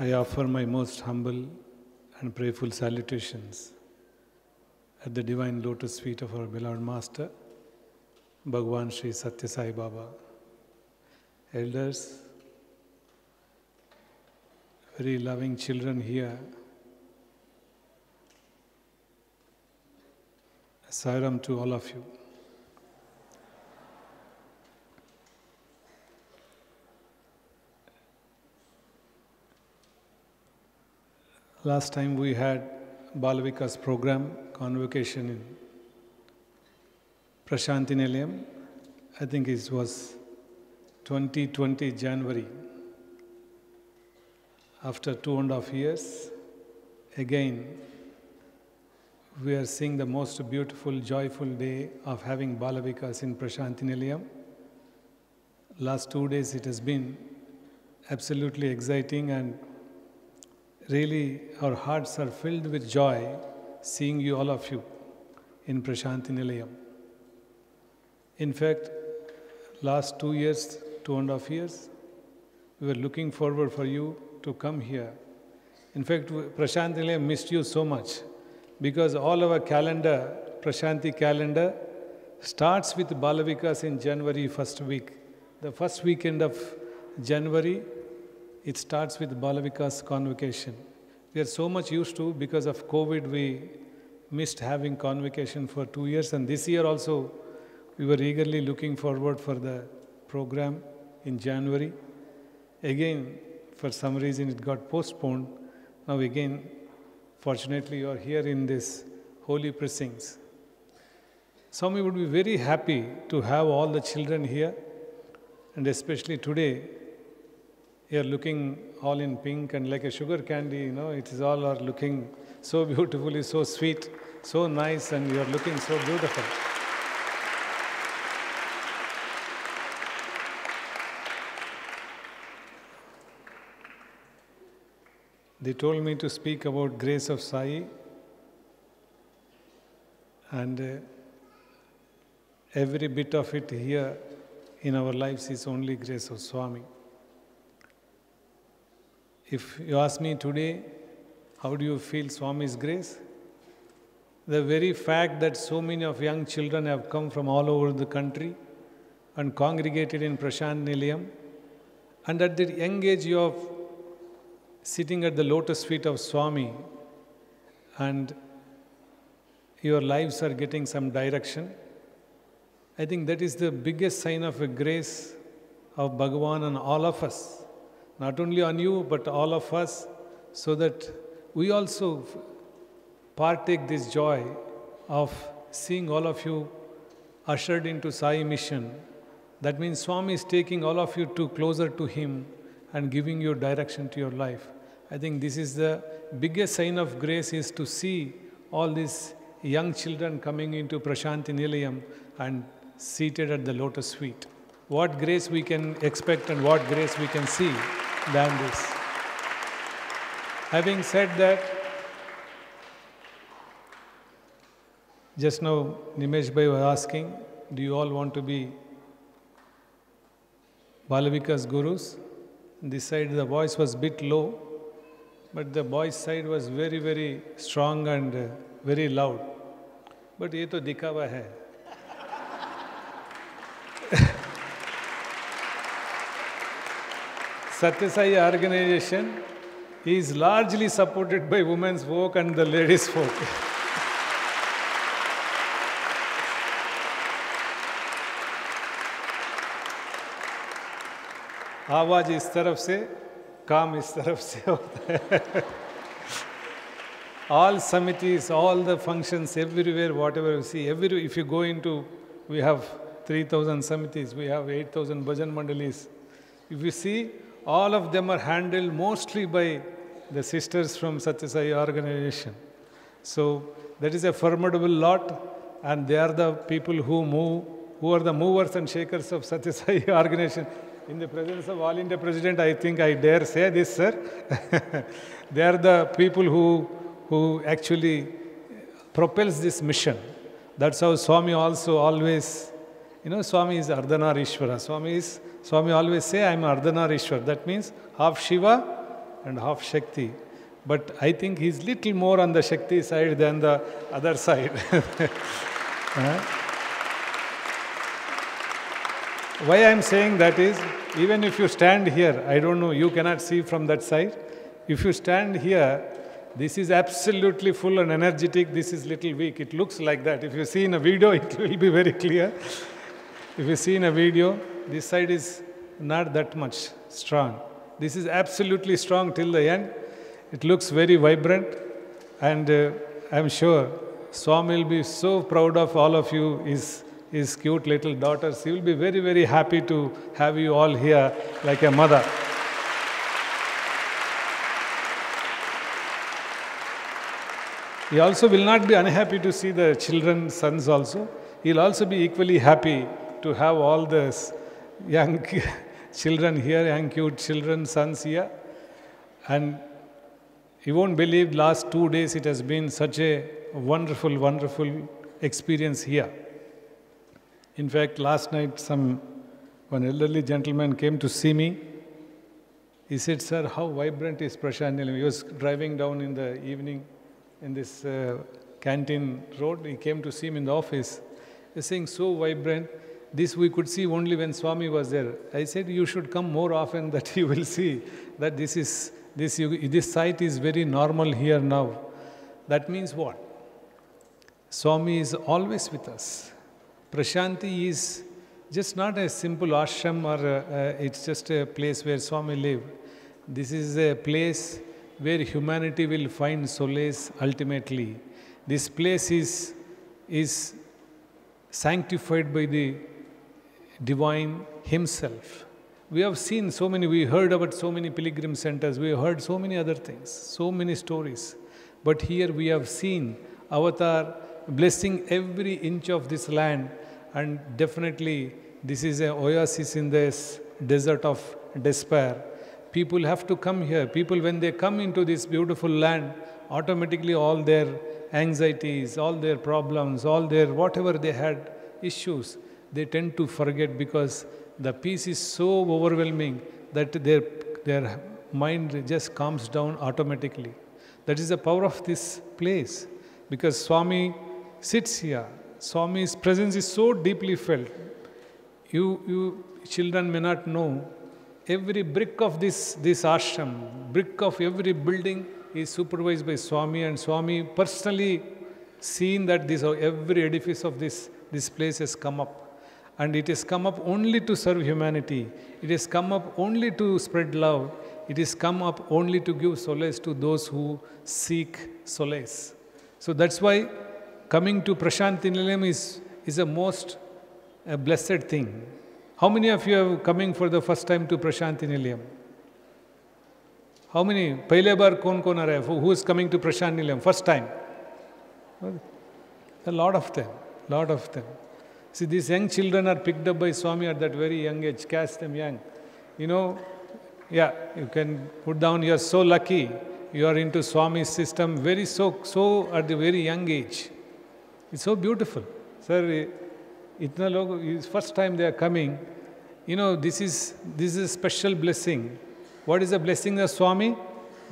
I offer my most humble and prayerful salutations at the divine lotus feet of our beloved Master, Bhagawan Sri Sathya Sai Baba. Elders, very loving children here, Sairam to all of you. Last time we had Bal Vikas program, convocation in Prasanthi Nilayam. I think it was 2020 January. After 2.5 years, again, we are seeing the most beautiful, joyful day of having Bal Vikas in Prasanthi Nilayam. Last 2 days it has been absolutely exciting, and really our hearts are filled with joy seeing you, all of you, in Prasanthi Nilayam. In fact, last 2 years, 2.5 years, we were looking forward for you to come here. In fact, Prasanthi Nilayam missed you so much because all our calendar, Prasanthi calendar, starts with Bal Vikas in January first week. The first weekend of January, it starts with Bal Vikas convocation. We are so much used to, because of COVID, we missed having convocation for 2 years, and this year also we were eagerly looking forward for the program in January. Again, for some reason it got postponed. Now again, fortunately you are here in this holy precincts. Swami would be very happy to have all the children here, and especially today, you are looking all in pink and like a sugar candy, you know, it is all are looking so beautifully, so sweet, so nice, and you are looking so beautiful. They told me to speak about grace of Sai, and every bit of it here in our lives is only grace of Swami. If you ask me today, how do you feel Swami's grace? The very fact that so many of young children have come from all over the country and congregated in Prasanthi Nilayam, and at the young age you are sitting at the lotus feet of Swami, and your lives are getting some direction. I think that is the biggest sign of a grace of Bhagawan on all of us. Not only on you, but all of us, so that we also partake this joy of seeing all of you ushered into Sai mission. That means Swami is taking all of you closer to Him and giving you direction to your life. I think this is the biggest sign of grace, is to see all these young children coming into Prasanthi Nilayam and seated at the lotus feet. What grace we can expect and what grace we can see than this. Having said that, just now Nimesh Bhai was asking, do you all want to be Bal Vikas gurus? This side the voice was a bit low, but the boys' side was very, very strong and very loud. But ye to dikhawa hai. Sathya Sai organization is largely supported by women's folk and the ladies' folk. आवाज इस तरफ से, काम इस तरफ से होता है. All samitis, all the functions, everywhere, whatever you see, if you go into, we have 3,000 samitis, we have 8,000 bhajan mandalis. If you see, all of them are handled mostly by the sisters from Sathya Sai organization. So that is a formidable lot, and they are the people who move, who are the movers and shakers of Sathya Sai organization. In the presence of All India President, I think I dare say this, sir. They are the people who actually propels this mission. That's how Swami also always, Swami is Ardhanarishwara. Swami always say, I am Ardhanarishwara. That means half Shiva and half Shakti. But I think he's little more on the Shakti side than the other side. Why I am saying that is, even if you stand here, I don't know, you cannot see from that side. If you stand here, this is absolutely full and energetic, this is little weak. It looks like that. If you see in a video, it will be very clear. If you see in a video, this side is not that much strong. This is absolutely strong till the end. It looks very vibrant, and I'm sure Swami will be so proud of all of you, his cute little daughters. He will be very, very happy to have you all here like a mother. He also will not be unhappy to see the children, sons also. He will also be equally happy to have all the young children here, young cute children, sons here. And you won't believe last 2 days it has been such a wonderful, wonderful experience here. In fact, last night one elderly gentleman came to see me. He said, "Sir, how vibrant is Prasanthi Nilayam?" He was driving down in the evening in this canteen road. He came to see me in the office. He was saying, "So vibrant. This we could see only when Swami was there." I said, "You should come more often, that you will see that this site is very normal here now." That means what? Swami is always with us. Prasanthi is just not a simple ashram, or it's just a place where Swami lived. This is a place where humanity will find solace ultimately. This place is sanctified by the divine himself. We have seen so many, we heard about so many pilgrim centers, we heard so many other things, so many stories. But here we have seen Avatar blessing every inch of this land, and definitely this is an oasis in this desert of despair. People have to come here. People, when they come into this beautiful land, automatically all their anxieties, all their problems, all their whatever they had issues, they tend to forget, because the peace is so overwhelming that their mind just calms down automatically. That is the power of this place, because Swami sits here. Swami's presence is so deeply felt. You children may not know, every brick of this ashram, brick of every building is supervised by Swami, and Swami personally seen that every edifice of this place has come up. And it has come up only to serve humanity. It has come up only to spread love. It has come up only to give solace to those who seek solace. So that's why coming to Prasanthi Nilayam is a most blessed thing. How many of you are coming for the first time to Prasanthi Nilayam? How many? Pehle bar kon aa raha hai? Who is coming to Prasanthi Nilayam? First time? A lot of them. Lot of them. See, these young children are picked up by Swami at that very young age. Catch them young. You know, yeah, you can put down, you are so lucky. You are into Swami's system so at the very young age. It's so beautiful. Sir, itna log, first time they are coming, you know, this is a special blessing. What is the blessing of Swami?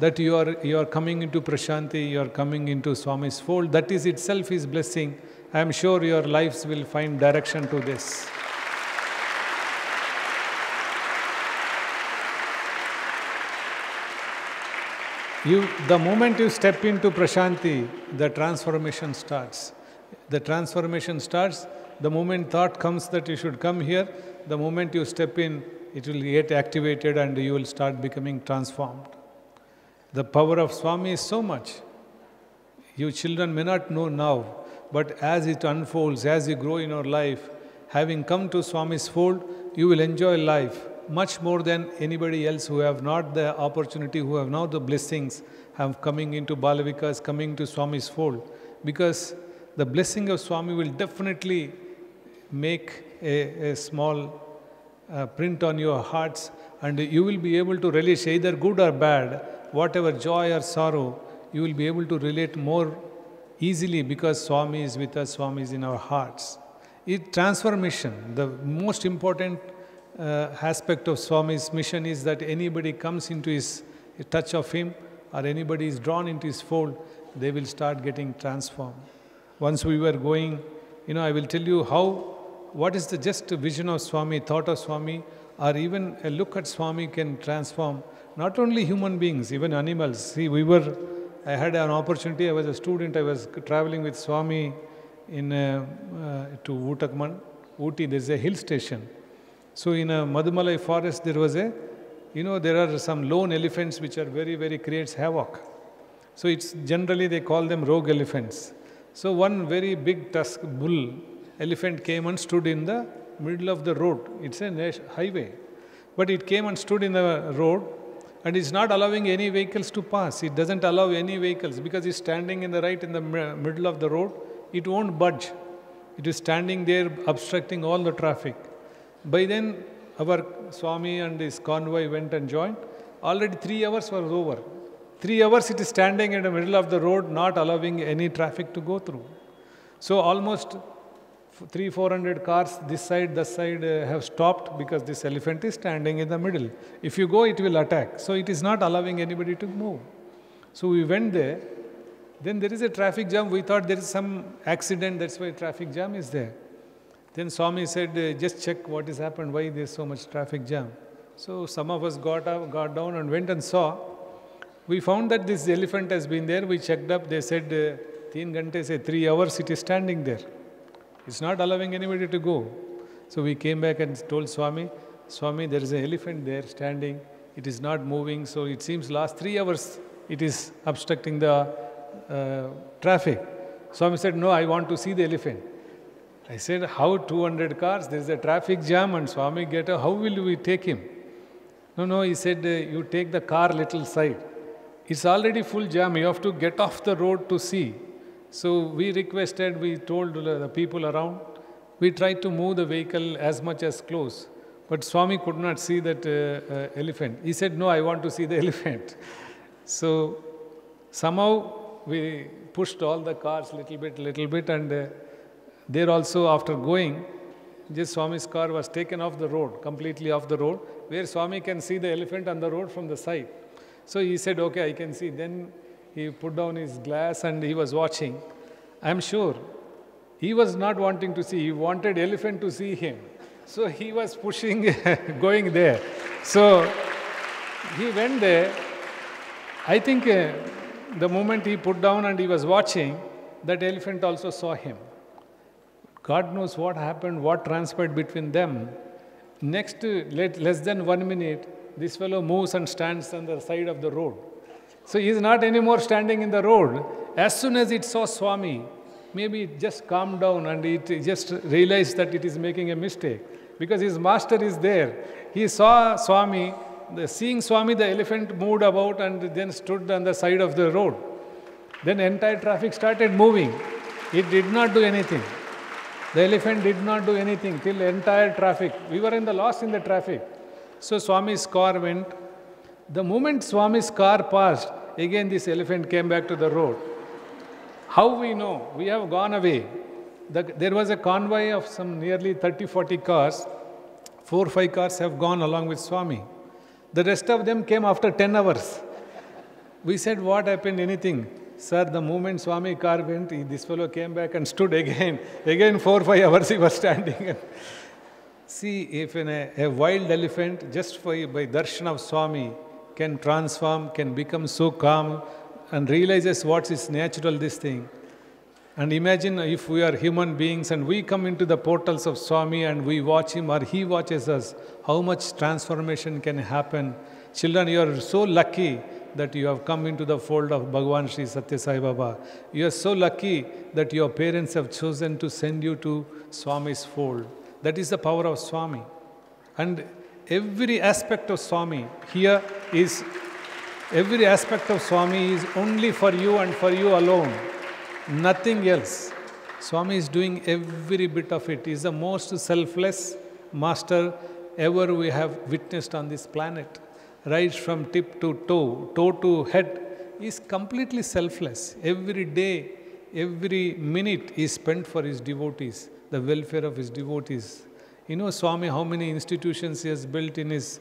That you are coming into Prasanthi, you are coming into Swami's fold. That is itself his blessing. I am sure your lives will find direction to this. The moment you step into Prasanthi, the transformation starts. The transformation starts the moment thought comes that you should come here. The moment you step in, it will get activated and you will start becoming transformed. The power of Swami is so much. You children may not know now, but as it unfolds, as you grow in your life, having come to Swami's fold, you will enjoy life much more than anybody else who have not the opportunity, who have not the blessings, have coming into Bal Vikas, coming to Swami's fold. Because the blessing of Swami will definitely make a small print on your hearts, and you will be able to relish either good or bad, whatever joy or sorrow, you will be able to relate more easily because Swami is with us, Swami is in our hearts. Transformation, the most important aspect of Swami's mission is that anybody comes into his a touch of him or anybody is drawn into his fold, they will start getting transformed. Once we were going, I will tell you what is the just vision of Swami, thought of Swami, or even a look at Swami can transform not only human beings, even animals. See, I had an opportunity, I was a student, I was traveling with Swami to Ooty, there is a hill station. So in a Madhumalai forest, there was there are some lone elephants which are very, very creates havoc. So it's generally they call them rogue elephants. So one very big tusk bull elephant came and stood in the middle of the road. It's a highway. But it came and stood in the road and it's not allowing any vehicles to pass. It doesn't allow any vehicles because it's standing in the middle of the road. It won't budge. It is standing there obstructing all the traffic. By then, our Swami and his convoy went and joined. Already 3 hours was over. 3 hours it is standing in the middle of the road, not allowing any traffic to go through. So almost 300-400 cars this side, that side have stopped because this elephant is standing in the middle. If you go, it will attack. So it is not allowing anybody to move. So we went there. Then there is a traffic jam. We thought there is some accident, that's why traffic jam is there. Then Swami said, just check what has happened, why there is so much traffic jam. So some of us got down and went and saw. We found that this elephant has been there. We checked up. They said, 3 hours it is standing there. It's not allowing anybody to go. So we came back and told Swami, there is an elephant there standing. It is not moving. So it seems last 3 hours it is obstructing the traffic. Swami said, no, I want to see the elephant. I said, how 200 cars? There is a traffic jam and Swami how will we take him? No, he said, you take the car little side. It's already full jam. You have to get off the road to see. So we told the people around, we tried to move the vehicle as much as close. But Swami could not see that elephant. He said, no, I want to see the elephant. So somehow we pushed all the cars little bit and there also after going, just Swami's car was taken off the road, completely off the road, where Swami can see the elephant on the road from the side. So he said, okay, I can see. Then he put down his glass and he was watching. I'm sure he was not wanting to see. He wanted elephant to see him. So he was pushing, going there. So he went there. I think the moment he put down and he was watching, that elephant also saw him. God knows what happened, what transpired between them. Next, less than 1 minute, this fellow moves and stands on the side of the road. So he is not anymore standing in the road. As soon as it saw Swami, maybe it just calmed down and it just realized that it is making a mistake. Because his master is there. He saw Swami, seeing Swami, the elephant moved about and then stood on the side of the road. Then entire traffic started moving. It did not do anything. The elephant did not do anything till entire traffic. We were lost in the traffic. So Swami's car went. The moment Swami's car passed, again this elephant came back to the road. How we know? We have gone away. There was a convoy of some nearly 30-40 cars. 4 or 5 cars have gone along with Swami. The rest of them came after 10 hours. We said, what happened? Anything? Sir, the moment Swami car went, this fellow came back and stood again. Again 4 or 5 hours he was standing. See, if a wild elephant, just by darshan of Swami, can transform, can become so calm and realizes what is natural, this thing. And imagine if we are human beings and we come into the portals of Swami and we watch him or he watches us, how much transformation can happen. Children, you are so lucky that you have come into the fold of Bhagawan Sri Sathya Sai Baba. You are so lucky that your parents have chosen to send you to Swami's fold. That is the power of Swami. And every aspect of Swami here is, every aspect of Swami is only for you and for you alone. Nothing else. Swami is doing every bit of it. He is the most selfless master ever we have witnessed on this planet. Right from tip to toe, toe to head, he is completely selfless. Every day, every minute is spent for his devotees, the welfare of his devotees. You know, Swami, how many institutions he has built in his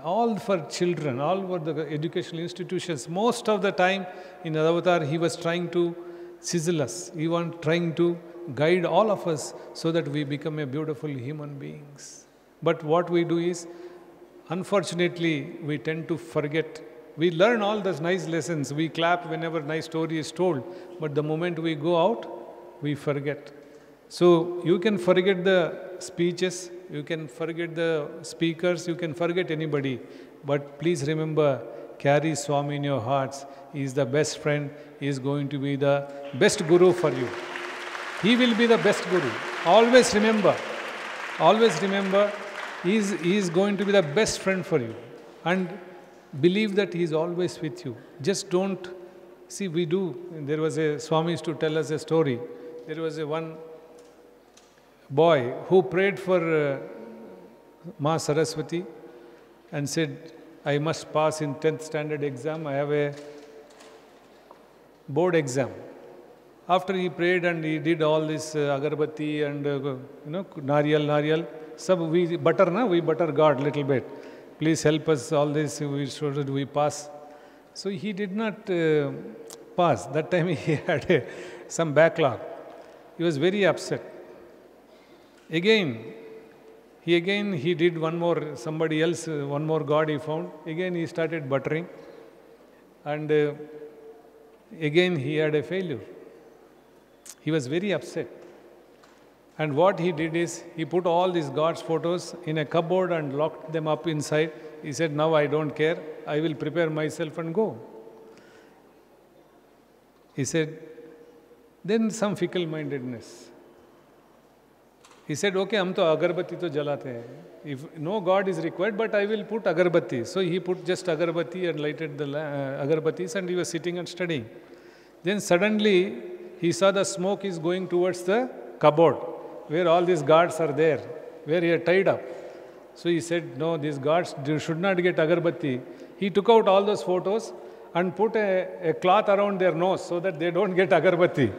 all for children, all for the educational institutions. Most of the time in Avatar, he was trying to chisel us. He was trying to guide all of us so that we become a beautiful human beings. But what we do is, unfortunately, we tend to forget. We learn all those nice lessons. We clap whenever nice story is told. But the moment we go out, we forget. So you can forget the speeches, you can forget the speakers, you can forget anybody. But please remember, carry Swami in your hearts. He is the best friend. He is going to be the best guru for you. He will be the best guru. Always remember, he is going to be the best friend for you. And believe that he is always with you. Just don't, see, we do. There was a, Swami used to tell us a story. There was a one boy who prayed for Ma Saraswati and said, I must pass in 10th standard exam. I have a board exam. After he prayed and he did all this agarbatti and nariyal, sab we butter God little bit. Please help us all this, so that we pass. So he did not pass. That time he had some backlog. He was very upset. Again he did one more, somebody else, one more God he found. Again he started buttering. And again he had a failure. He was very upset. And what he did is, he put all these God's photos in a cupboard and locked them up inside. He said, now I don't care. I will prepare myself and go. He said, then some fickle-mindedness. He said, okay, hum to agarbatti to jalate hai. If no God is required, but I will put agarbatti. So he put just agarbatti and lighted the agarbattis, and he was sitting and studying. Then suddenly he saw the smoke is going towards the cupboard, where all these guards are there, where he had tied up. So he said, no, these guards should not get agarbatti. He took out all those photos and put a cloth around their nose so that they don't get agarbatti.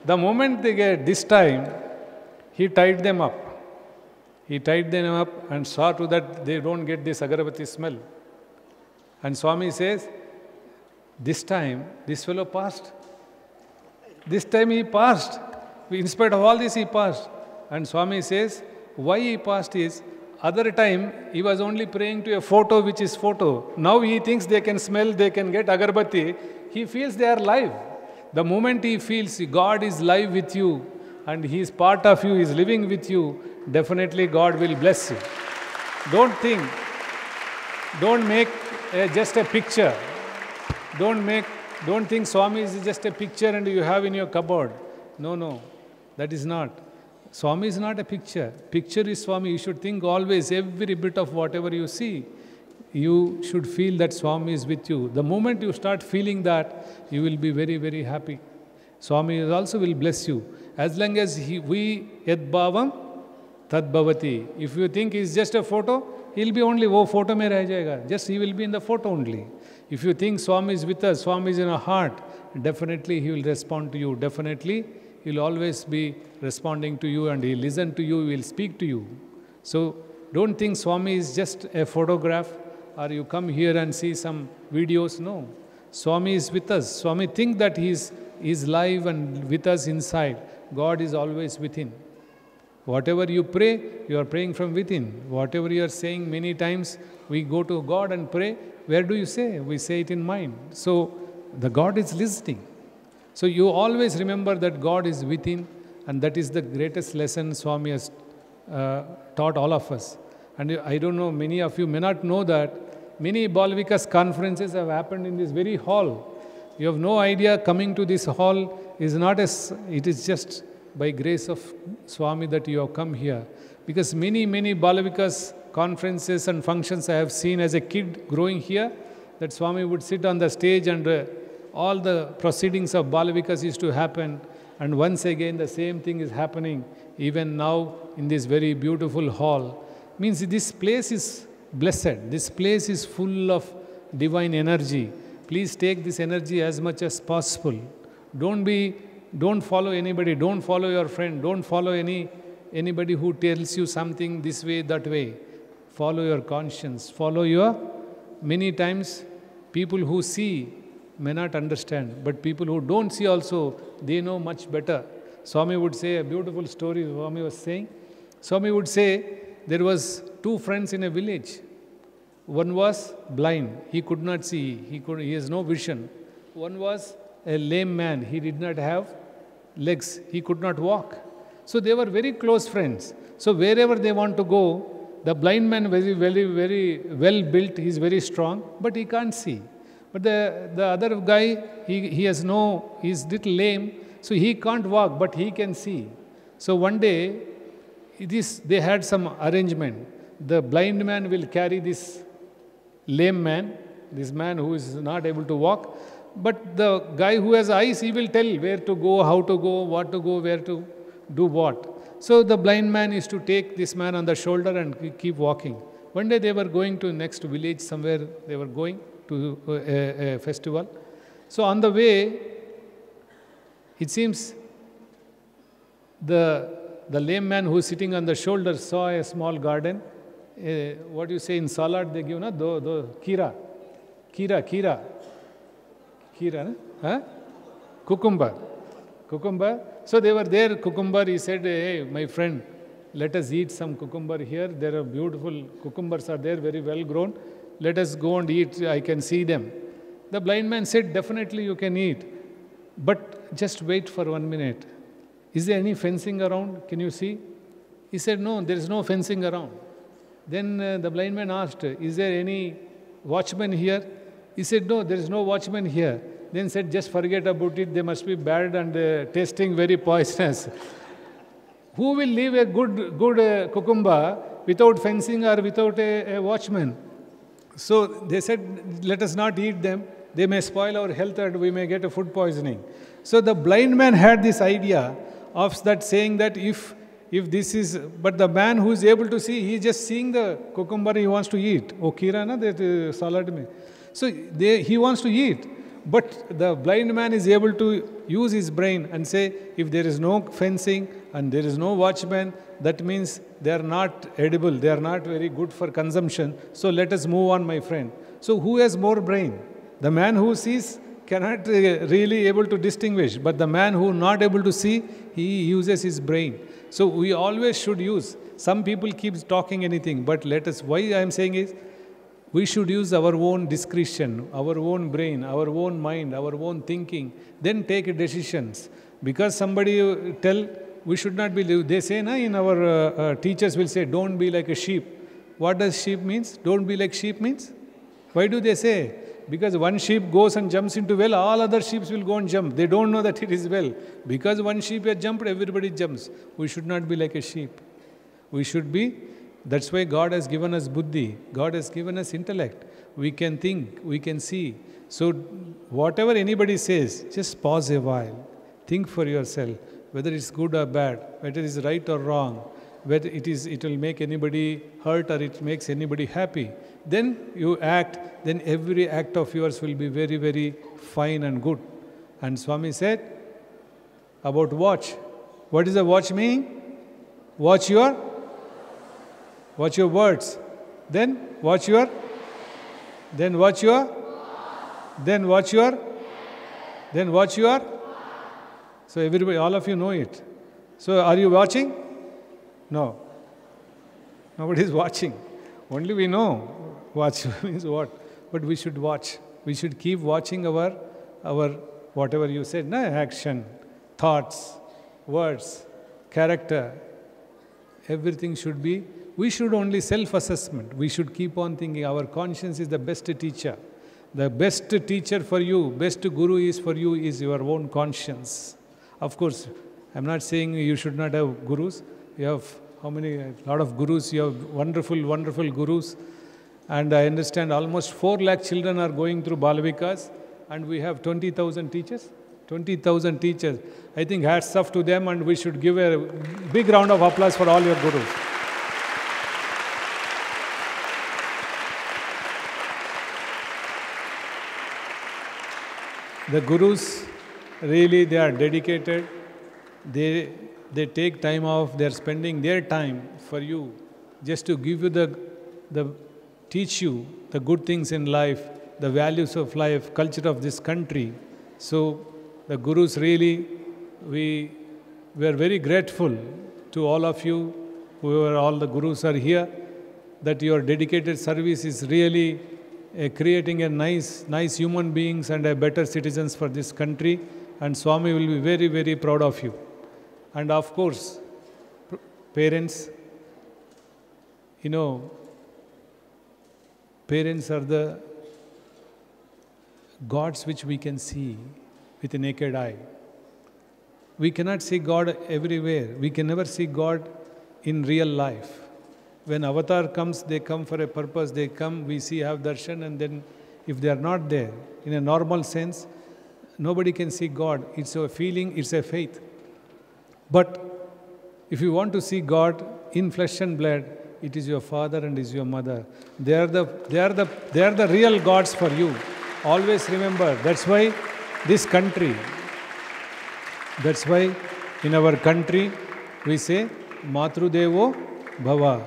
The moment they get, this time, he tied them up. He tied them up and saw to that they don't get this agarbatti smell. And Swami says, this time, this fellow passed. This time he passed. In spite of all this, he passed. And Swami says, why he passed is, other time, he was only praying to a photo which is photo. Now he thinks they can smell, they can get agarbatti. He feels they are live. The moment he feels God is live with you and he is part of you, he is living with you, definitely God will bless you. Don't think, don't make just a picture. Don't think Swami is just a picture and you have in your cupboard. No, that is not. Swami is not a picture. Picture is Swami. You should think always, every bit of whatever you see, you should feel that Swami is with you. The moment you start feeling that, you will be very, very happy. Swami also will bless you. As long as we yad bhavam tad bhavati. If you think he's just a photo, he'll be only wo photo mein reh jayega. Just he will be in the photo only. If you think Swami is with us, Swami is in our heart, definitely he will respond to you. Definitely he will always be responding to you and he will listen to you, he will speak to you. So don't think Swami is just a photograph or you come here and see some videos. No. Swami is with us. Swami think that he is live and with us inside. God is always within. Whatever you pray, you are praying from within. Whatever you are saying many times, we go to God and pray. Where do you say? We say it in mind. So the God is listening. So you always remember that God is within, and that is the greatest lesson Swami has taught all of us. And I don't know, many of you may not know that many Bal Vikas conferences have happened in this very hall. You have no idea, coming to this hall is not it is just by grace of Swami that you have come here. Because many Bal Vikas conferences and functions I have seen as a kid growing here, that Swami would sit on the stage and all the proceedings of Bal Vikas used to happen. And once again the same thing is happening even now in this very beautiful hall. Means this place is blessed. This place is full of divine energy. Please take this energy as much as possible. Don't follow anybody. Don't follow your friend. Don't follow anybody who tells you something this way, that way. Follow your conscience. Many times, people who see may not understand, but people who don't see also, they know much better. Swami would say a beautiful story. Swami was saying, Swami would say, there was two friends in a village. One was blind. He could not see. He has no vision. One was a lame man. He did not have legs. He could not walk. So they were very close friends. So wherever they want to go, the blind man very well built. He is very strong, but he can't see. But the other guy, he is little lame, so he can't walk, but he can see. So one day, they had some arrangement. The blind man will carry this lame man, this man who is not able to walk. But the guy who has eyes, he will tell where to go, how to go, what to go, where to do what. So the blind man is to take this man on the shoulder and keep walking. One day they were going to next village somewhere, they were going to a festival. So on the way, it seems the lame man who is sitting on the shoulder saw a small garden. What do you say in salad they give, na? Kira. No? Huh? Cucumber. So they were there, cucumber. He said, hey, my friend, let us eat some cucumber here. There are beautiful cucumbers are there, very well grown. Let us go and eat. I can see them. The blind man said, definitely you can eat. But just wait for 1 minute. Is there any fencing around? Can you see? He said, no, there is no fencing around. Then the blind man asked, is there any watchman here? He said, no, there is no watchman here. Then said, just forget about it. They must be bad and tasting very poisonous. Who will leave a good cucumber without fencing or without a watchman? So they said, let us not eat them. They may spoil our health and we may get a food poisoning. So the blind man had this idea of that saying that if this is, but the man who is able to see, he is just seeing the cucumber he wants to eat. Oh, kira na, that salad mein. So he wants to eat. But the blind man is able to use his brain and say, if there is no fencing and there is no watchman, that means they are not edible, they are not very good for consumption. So let us move on, my friend. So who has more brain? The man who sees cannot really able to distinguish, but the man who not able to see, he uses his brain. So we always should use. Some people keep talking anything, but let us, why I am saying is, we should use our own discretion, our own brain, our own mind, our own thinking, then take decisions. Because somebody tell, we should not be, they say, na, in our teachers will say, don't be like a sheep. What does sheep means? Don't be like sheep means? Why do they say? Because one sheep goes and jumps into well, all other sheep will go and jump. They don't know that it is well. Because one sheep has jumped, everybody jumps. We should not be like a sheep. We should be, that's why God has given us buddhi. God has given us intellect. We can think, we can see. So whatever anybody says, just pause a while. Think for yourself, whether it's good or bad, whether it is right or wrong, whether it will make anybody hurt or it makes anybody happy. Then you act, then every act of yours will be very, very fine and good. And Swami said about watch. What is a watch meaning? Watch your words. Then watch your So everybody, all of you know it. So are you watching? No. Nobody is watching. Only we know. Watch means what? But we should watch. We should keep watching our whatever you said, na, action, thoughts, words, character. Everything should be, we should only self-assessment. We should keep on thinking our conscience is the best teacher. The best teacher for you, best guru is for you is your own conscience. Of course, I'm not saying you should not have gurus. You have a lot of gurus. You have wonderful, wonderful gurus. And I understand almost 4 lakh children are going through Bal Vikas, and we have 20,000 teachers. 20,000 teachers. I think hats off to them, and we should give a big round of applause for all your gurus. The gurus, really, they are dedicated. They take time off. They are spending their time for you, just to give you the teach you the good things in life, the values of life, culture of this country. So the Gurus really, we are very grateful to all of you, whoever all the Gurus are here, that your dedicated service is really creating a nice human beings and a better citizens for this country. And Swami will be very, very proud of you. And of course, parents, parents are the gods which we can see with the naked eye. We cannot see God everywhere. We can never see God in real life. When avatar comes, they come for a purpose. They come, we see, have darshan, and then if they are not there, in a normal sense, nobody can see God. It's a feeling, it's a faith. But if you want to see God in flesh and blood, it is your father and is your mother. They are the real gods for you. Always remember. That's why this country, that's why in our country we say Matru Devo Bhava,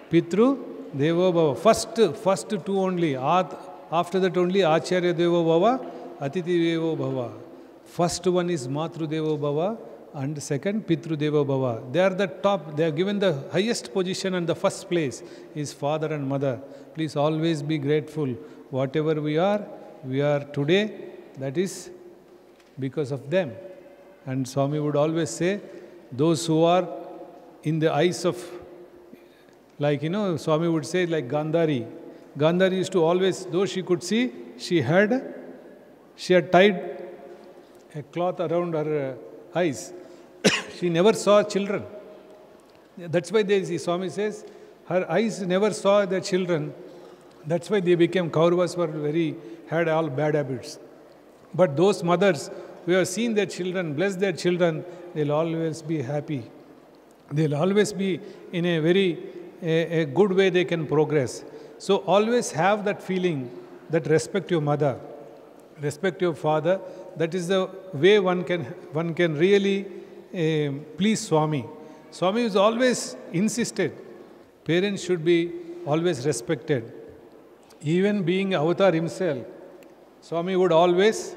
Pitru Devo Bhava. First two only. After that only Acharya Devo Bhava, Atiti Devo Bhava. First one is Matru Devo Bhava and second Pitru Devo Bhava. They are the top. They are given the highest position, and the first place is father and mother. Please always be grateful. Whatever we are today, that is because of them. And Swami would always say, those who are in the eyes of, Swami would say like Gandhari. Gandhari used to always, though she could see, she had tied a cloth around her eyes. She never saw children. That's why Swami says, her eyes never saw the children. That's why they became Kauravas, had all bad habits. But those mothers who have seen their children, blessed their children, they'll always be happy. They'll always be in a very a good way they can progress. So always have that feeling, that respect your mother, respect your father. That is the way one can really please Swami. Swami is always insisted. Parents should be always respected. Even being avatar himself, Swami would always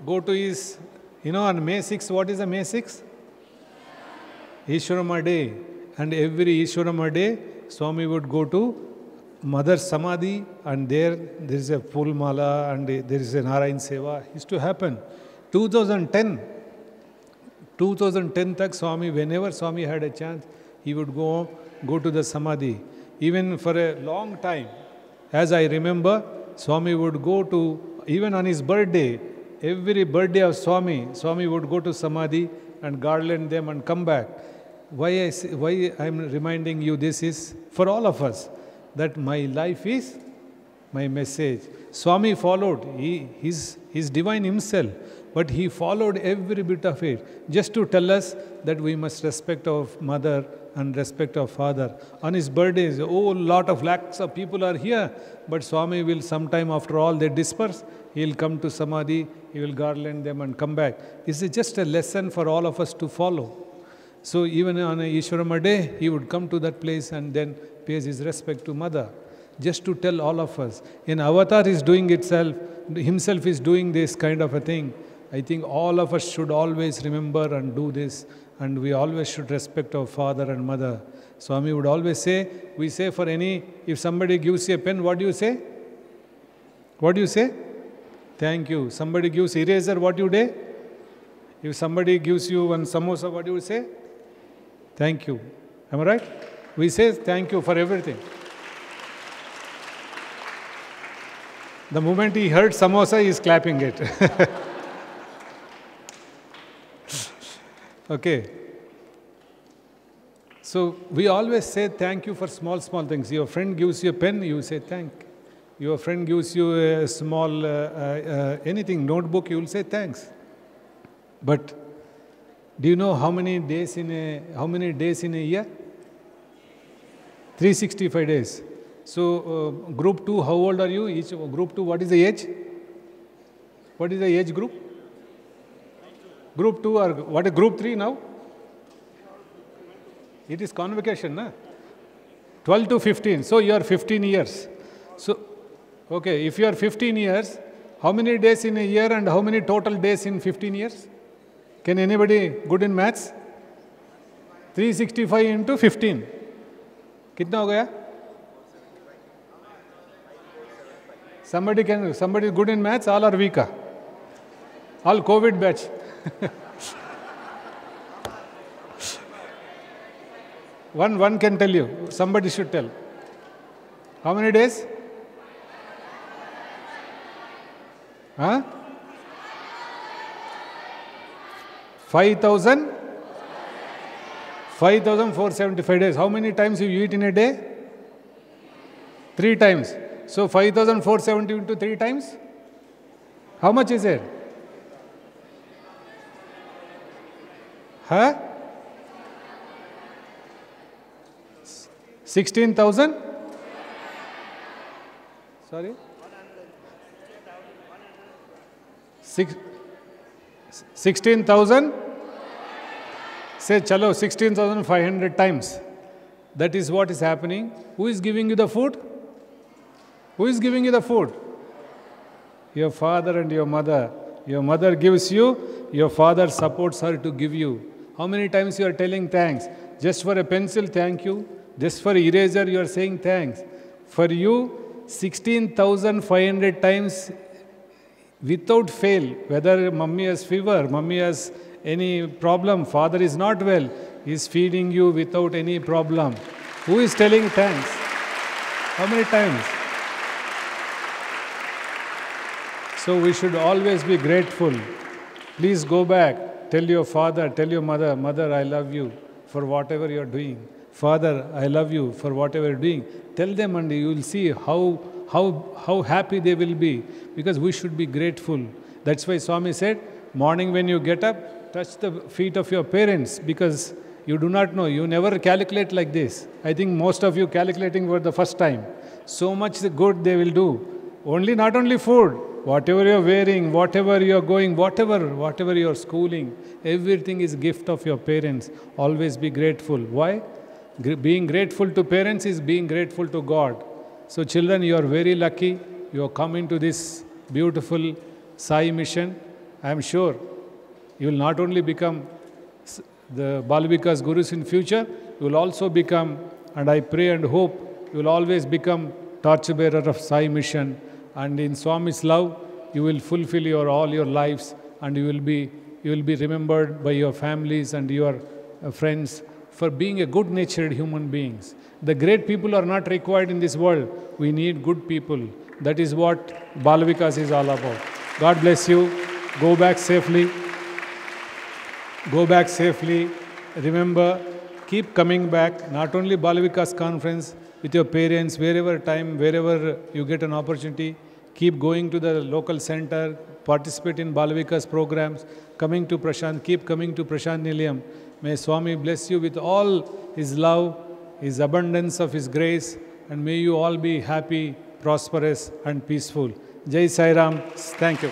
go to his, on May 6, what is the May 6? Ishwarama Day. And every Ishwarama Day, Swami would go to Mother's Samadhi, and there is a full mala and there is a Narayan Seva. It used to happen. 2010 tak Swami, whenever Swami had a chance, he would go to the Samadhi. Even for a long time, as I remember, Swami would go to, even on his birthday, every birthday of Swami would go to Samadhi and garland them and come back. Why I am reminding you this is for all of us, that my life is my message. Swami followed, he's divine himself, but he followed every bit of it, just to tell us that we must respect our mother and respect our father. On his birthdays, lot of lakhs of people are here, but Swami will sometime after all they disperse, he will come to Samadhi, he will garland them and come back. This is just a lesson for all of us to follow. So even on a Ishwarama Day, he would come to that place and then pays his respect to mother. Just to tell all of us, in avatar is doing himself is doing this kind of a thing. I think all of us should always remember and do this, and we always should respect our father and mother. Swami would always say, we say for if somebody gives you a pen, what do you say? What do you say? Thank you. Somebody gives eraser, what do you do? If somebody gives you one samosa, what do you say? Thank you. Am I right? We say thank you for everything. The moment he heard samosa, he is clapping it. Okay. So we always say thank you for small things. Your friend gives you a pen, you say thank. Your friend gives you a small anything, notebook, you will say thanks. But do you know how many days in a year? 365 days. So group 2, how old are you? Each group 2, what is the age? What is the age group? Group 2 or what is group 3 now? It is convocation, na? 12 to 15. So you are 15 years. So, okay, if you are 15 years, how many days in a year and how many total days in 15 years? Can anybody good in maths? 365 into 15. कितना हो गया? Somebody good in maths, all are weak. All COVID batch. One can tell you. Somebody should tell. How many days? Huh? 5,475 days. How many times you eat in a day? 3 times. So 5,470 into 3 times? How much is it? Huh? 16,000? Sorry? 16,000? Say, chalo, 16,500 times. That is what is happening. Who is giving you the food? Who is giving you the food? Your father and your mother. Your mother gives you, your father supports her to give you. How many times you are telling thanks? Just for a pencil, thank you. Just for eraser, you are saying thanks. For you, 16,500 times without fail. Whether mummy has fever, mummy has any problem, father is not well, he is feeding you without any problem. Who is telling thanks? How many times? So we should always be grateful. Please go back, tell your father, tell your mother, mother, I love you for whatever you are doing. Father, I love you for whatever you are doing. Tell them and you will see how happy they will be, because we should be grateful. That's why Swami said, morning when you get up, touch the feet of your parents, because you do not know, you never calculate like this. I think most of you calculating for the first time. So much good they will do. Not only food, whatever you are wearing, whatever you are going, whatever you are schooling, everything is gift of your parents. Always be grateful. Why? Being grateful to parents is being grateful to God. So children, you are very lucky. You have come into this beautiful Sai mission. I am sure you will not only become the Bal Vikas Gurus in future, you will also become, and I pray and hope, you will always become torchbearer of Sai mission. And in Swami's love, you will fulfill all your lives, and you will be remembered by your families and your friends for being a good-natured human beings. The great people are not required in this world. We need good people. That is what Bal Vikas is all about. God bless you. Go back safely. Go back safely. Remember, keep coming back. Not only Bal Vikas conference, with your parents, wherever you get an opportunity, keep going to the local center, participate in Bal Vikas programs, keep coming to Prasanthi Nilayam. May Swami bless you with all His love, His abundance of His grace, and may you all be happy, prosperous and peaceful. Jai Sai Ram. Thank you.